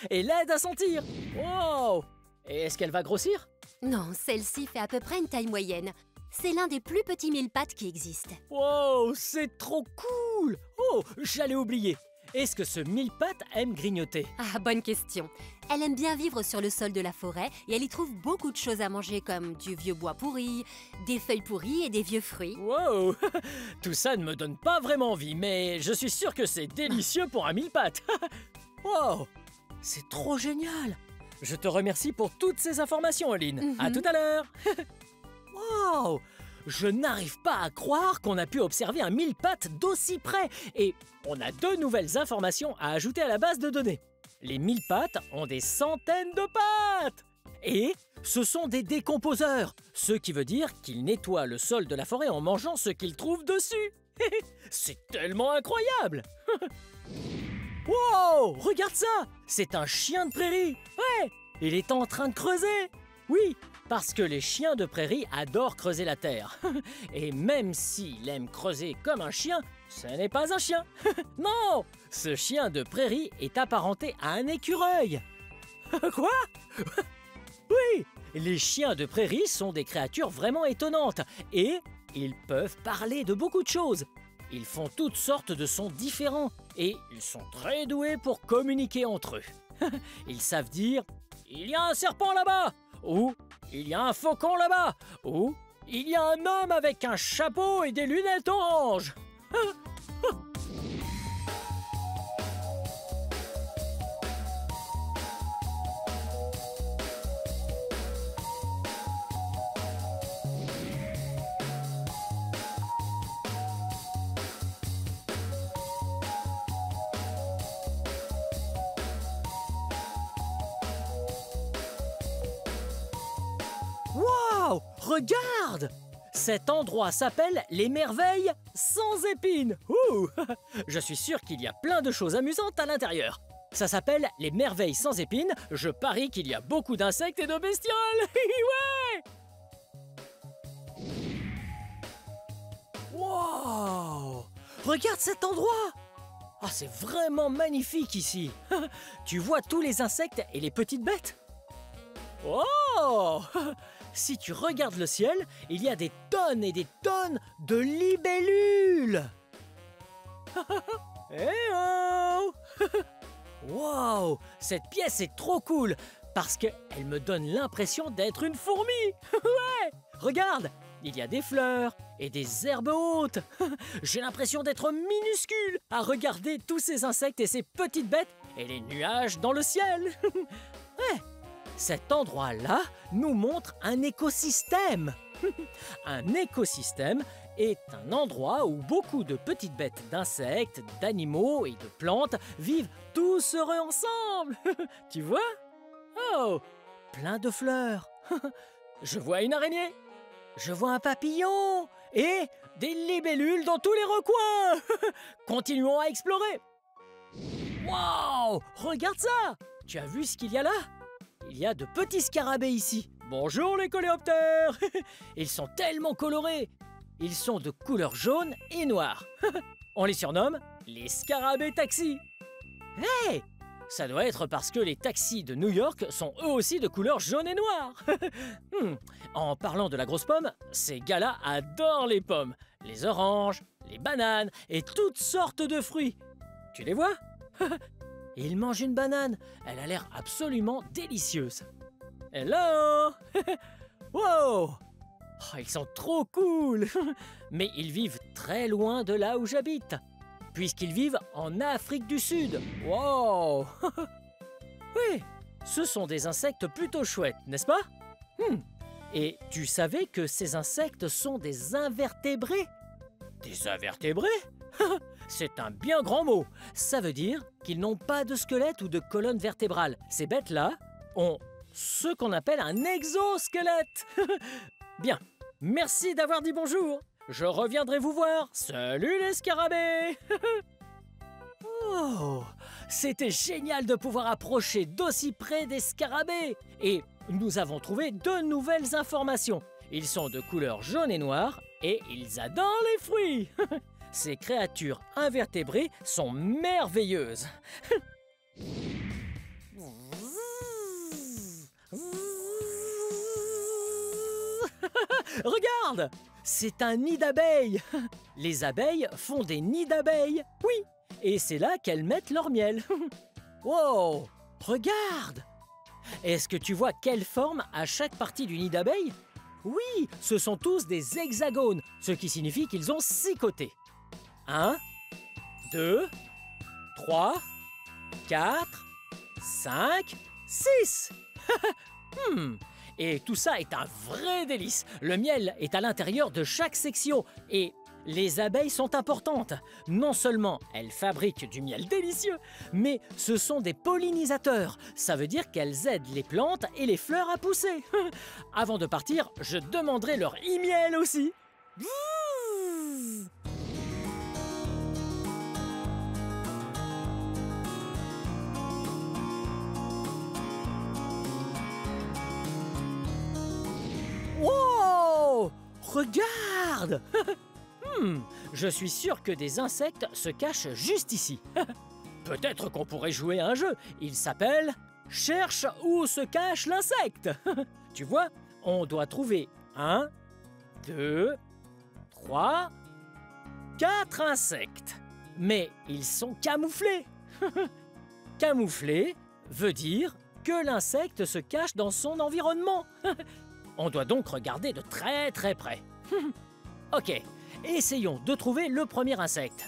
et l'aident à sentir. Wow! Et est-ce qu'elle va grossir? Non, celle-ci fait à peu près une taille moyenne. C'est l'un des plus petits 1000 pattes qui existent. Wow! C'est trop cool! Oh! J'allais oublier. Est-ce que ce 1000 pattes aime grignoter? Ah, bonne question. Elle aime bien vivre sur le sol de la forêt et elle y trouve beaucoup de choses à manger comme du vieux bois pourri, des feuilles pourries et des vieux fruits. Wow! Tout ça ne me donne pas vraiment envie, mais je suis sûr que c'est délicieux pour un 1000 pattes. Wow! C'est trop génial! Je te remercie pour toutes ces informations, Aline. À tout à l'heure! Wow! Je n'arrive pas à croire qu'on a pu observer un 1000 pattes d'aussi près. Et on a 2 nouvelles informations à ajouter à la base de données. Les 1000 pattes ont des centaines de pattes. Et ce sont des décomposeurs, ce qui veut dire qu'ils nettoient le sol de la forêt en mangeant ce qu'ils trouvent dessus. C'est tellement incroyable! Wow! Regarde ça! C'est un chien de prairie! Ouais! Il est en train de creuser! Oui, parce que les chiens de prairie adorent creuser la terre. Et même s'il aime creuser comme un chien, ce n'est pas un chien. Non! Ce chien de prairie est apparenté à un écureuil. Quoi? Oui! Les chiens de prairie sont des créatures vraiment étonnantes et ils peuvent parler de beaucoup de choses. Ils font toutes sortes de sons différents et ils sont très doués pour communiquer entre eux. Ils savent dire « Il y a un serpent là-bas » ou « Il y a un faucon là-bas » ou « Il y a un homme avec un chapeau et des lunettes oranges » Wow! Regarde! Cet endroit s'appelle les merveilles sans épines. Ouh! Je suis sûr qu'il y a plein de choses amusantes à l'intérieur. Ça s'appelle les merveilles sans épines. Je parie qu'il y a beaucoup d'insectes et de bestioles. Ouais! Wow! Regarde cet endroit! Ah, c'est vraiment magnifique ici. Tu vois tous les insectes et les petites bêtes? Oh! Si tu regardes le ciel, il y a des tonnes et des tonnes de libellules. Eh oh! Wow! Cette pièce est trop cool. parce qu'elle me donne l'impression d'être une fourmi. Ouais, regarde, il y a des fleurs et des herbes hautes. J'ai l'impression d'être minuscule à regarder tous ces insectes et ces petites bêtes et les nuages dans le ciel. Ouais, cet endroit-là nous montre un écosystème. Un écosystème est un endroit où beaucoup de petites bêtes d'insectes, d'animaux et de plantes vivent tous heureux ensemble. Tu vois? Oh, plein de fleurs. Je vois une araignée. Je vois un papillon et des libellules dans tous les recoins. Continuons à explorer. Waouh, regarde ça. Tu as vu ce qu'il y a là? Il y a de petits scarabées ici. Bonjour les coléoptères. Ils sont tellement colorés. Ils sont de couleur jaune et noire. On les surnomme les scarabées taxis. Hey! Ça doit être parce que les taxis de New York sont eux aussi de couleur jaune et noire. En parlant de la grosse pomme, ces gars-là adorent les pommes, les oranges, les bananes et toutes sortes de fruits. Tu les vois? Ils mangent une banane. Elle a l'air absolument délicieuse. Hello! Wow! Oh, ils sont trop cool. Mais ils vivent très loin de là où j'habite, puisqu'ils vivent en Afrique du Sud. Wow! Oui, ce sont des insectes plutôt chouettes, n'est-ce pas? Et tu savais que ces insectes sont des invertébrés? Des invertébrés? C'est un bien grand mot. Ça veut dire qu'ils n'ont pas de squelette ou de colonne vertébrale. Ces bêtes-là ont ce qu'on appelle un exosquelette. Bien, merci d'avoir dit bonjour. Je reviendrai vous voir. Salut les scarabées. Oh, c'était génial de pouvoir approcher d'aussi près des scarabées. Et nous avons trouvé de nouvelles informations. Ils sont de couleur jaune et noire et ils adorent les fruits. Ces créatures invertébrées sont merveilleuses. Regarde! C'est un nid d'abeilles. Les abeilles font des nids d'abeilles, oui. Et c'est là qu'elles mettent leur miel. Wow! Regarde! Est-ce que tu vois quelle forme a chaque partie du nid d'abeille? Oui, ce sont tous des hexagones, ce qui signifie qu'ils ont 6 côtés. 1, 2, 3, 4, 5, 6. Et tout ça est un vrai délice. Le miel est à l'intérieur de chaque section et les abeilles sont importantes. Non seulement elles fabriquent du miel délicieux, mais ce sont des pollinisateurs. Ça veut dire qu'elles aident les plantes et les fleurs à pousser. Avant de partir, je demanderai leur e-miel aussi. Wow! Regarde! Je suis sûr que des insectes se cachent juste ici. Peut-être qu'on pourrait jouer à un jeu. Il s'appelle « Cherche où se cache l'insecte ». Tu vois, on doit trouver 1, 2, 3, 4 insectes. Mais ils sont camouflés. Camouflé veut dire que l'insecte se cache dans son environnement. On doit donc regarder de très très près. Ok, essayons de trouver le premier insecte.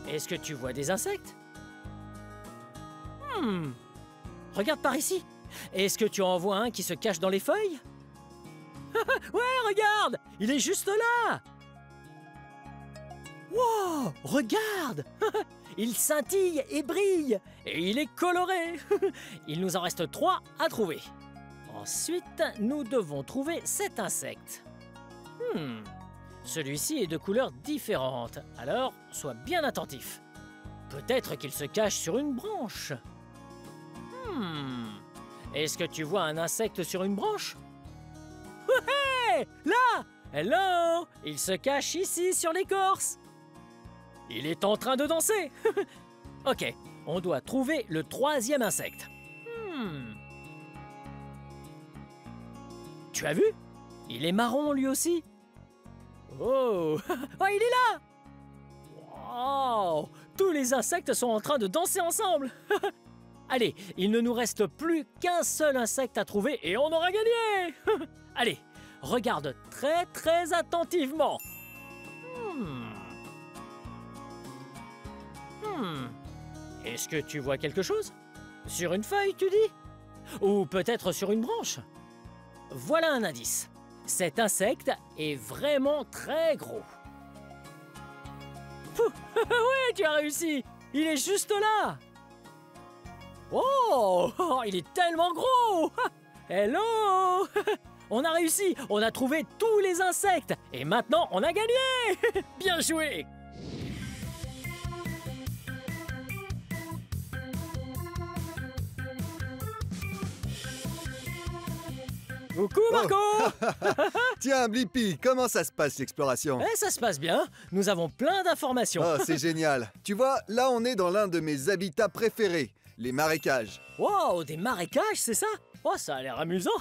Est-ce que tu vois des insectes? Regarde par ici. Est-ce que tu en vois un qui se cache dans les feuilles? Ouais, regarde! Il est juste là! Wow! Regarde! Il scintille et brille! Et il est coloré! Il nous en reste 3 à trouver. Ensuite, nous devons trouver cet insecte. Celui-ci est de couleurs différentes, alors sois bien attentif. Peut-être qu'il se cache sur une branche. Est-ce que tu vois un insecte sur une branche? Ouais! Là! Hello! Il se cache ici sur l'écorce. Il est en train de danser. Ok, on doit trouver le 3e insecte. Tu as vu? Il est marron lui aussi. Oh! Oh, il est là! Wow! Tous les insectes sont en train de danser ensemble. Allez, il ne nous reste plus qu'un seul insecte à trouver et on aura gagné. Allez, regarde très attentivement. Est-ce que tu vois quelque chose? Sur une feuille, tu dis? Ou peut-être sur une branche? Voilà un indice. Cet insecte est vraiment très gros. Ouais, tu as réussi! Il est juste là! Oh! Il est tellement gros! Hello! On a réussi! On a trouvé tous les insectes! Et maintenant, on a gagné! Bien joué! Coucou Marco! Tiens, Blippi, comment ça se passe l'exploration? Eh, ça se passe bien. Nous avons plein d'informations. Oh, c'est génial. Tu vois, là on est dans l'un de mes habitats préférés, les marécages. Wow, des marécages, c'est ça? Oh, ça a l'air amusant.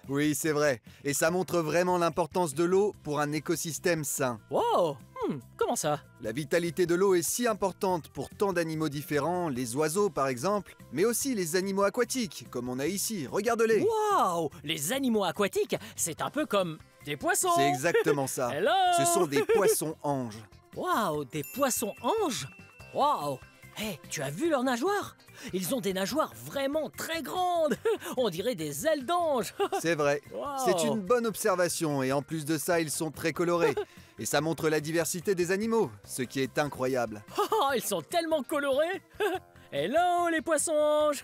Oui, c'est vrai. Et ça montre vraiment l'importance de l'eau pour un écosystème sain. Wow, comment ça? La vitalité de l'eau est si importante pour tant d'animaux différents, les oiseaux par exemple, mais aussi les animaux aquatiques, comme on a ici. Regarde-les. Wow, les animaux aquatiques, c'est un peu comme des poissons. C'est exactement ça. Hello. Ce sont des poissons-anges. Wow, des poissons-anges? Wow. Hey, tu as vu leurs nageoires? Ils ont des nageoires vraiment très grandes. On dirait des ailes d'ange. C'est vrai. Wow. C'est une bonne observation et en plus de ça, ils sont très colorés. Et ça montre la diversité des animaux, ce qui est incroyable. Oh, ils sont tellement colorés. Hello les poissons-anges.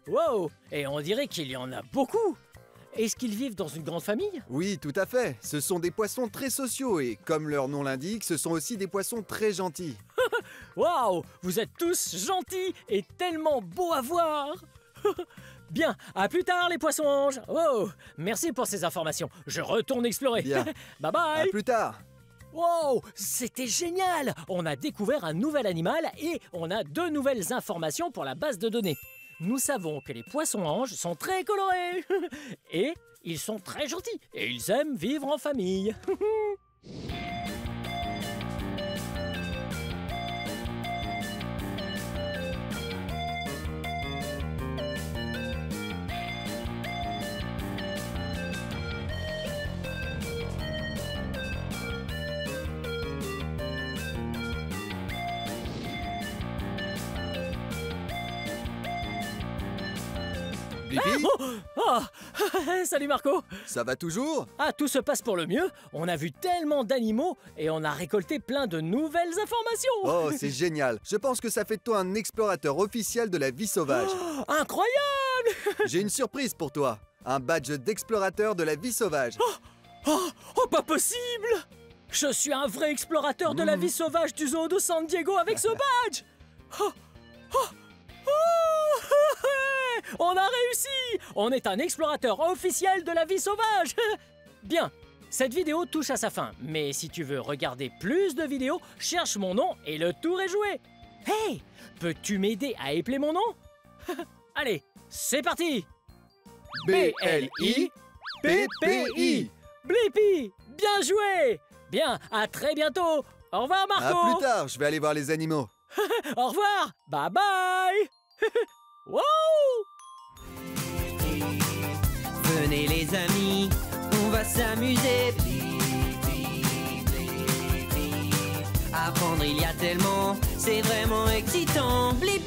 Wow, et on dirait qu'il y en a beaucoup. Est-ce qu'ils vivent dans une grande famille? Oui, tout à fait. Ce sont des poissons très sociaux et, comme leur nom l'indique, ce sont aussi des poissons très gentils. Waouh, vous êtes tous gentils et tellement beaux à voir. Bien, à plus tard les poissons-anges. Wow, merci pour ces informations. Je retourne explorer. Bien. Bye bye. À plus tard. Wow, c'était génial. On a découvert un nouvel animal et on a 2 nouvelles informations pour la base de données. Nous savons que les poissons-anges sont très colorés. Et ils sont très gentils. Et ils aiment vivre en famille. Blippi, Salut Marco. ça va toujours? Ah, tout se passe pour le mieux. On a vu tellement d'animaux et on a récolté plein de nouvelles informations. Oh, c'est génial. Je pense que ça fait de toi un explorateur officiel de la vie sauvage. Incroyable. J'ai une surprise pour toi. Un badge d'explorateur de la vie sauvage. Oh, pas possible. Je suis un vrai explorateur de la vie sauvage du zoo de San Diego avec ce badge. On a réussi. On est un explorateur officiel de la vie sauvage. Bien, cette vidéo touche à sa fin. Mais si tu veux regarder plus de vidéos, cherche mon nom et le tour est joué. Hey, peux-tu m'aider à épeler mon nom? Allez, c'est parti. B-L-I-P-P-I. Blippi, bien joué. Bien, à très bientôt. Au revoir Marco. À plus tard, je vais aller voir les animaux. Au revoir. Bye bye. Wow. Venez les amis, on va s'amuser. Apprendre il y a tellement, c'est vraiment excitant. Blip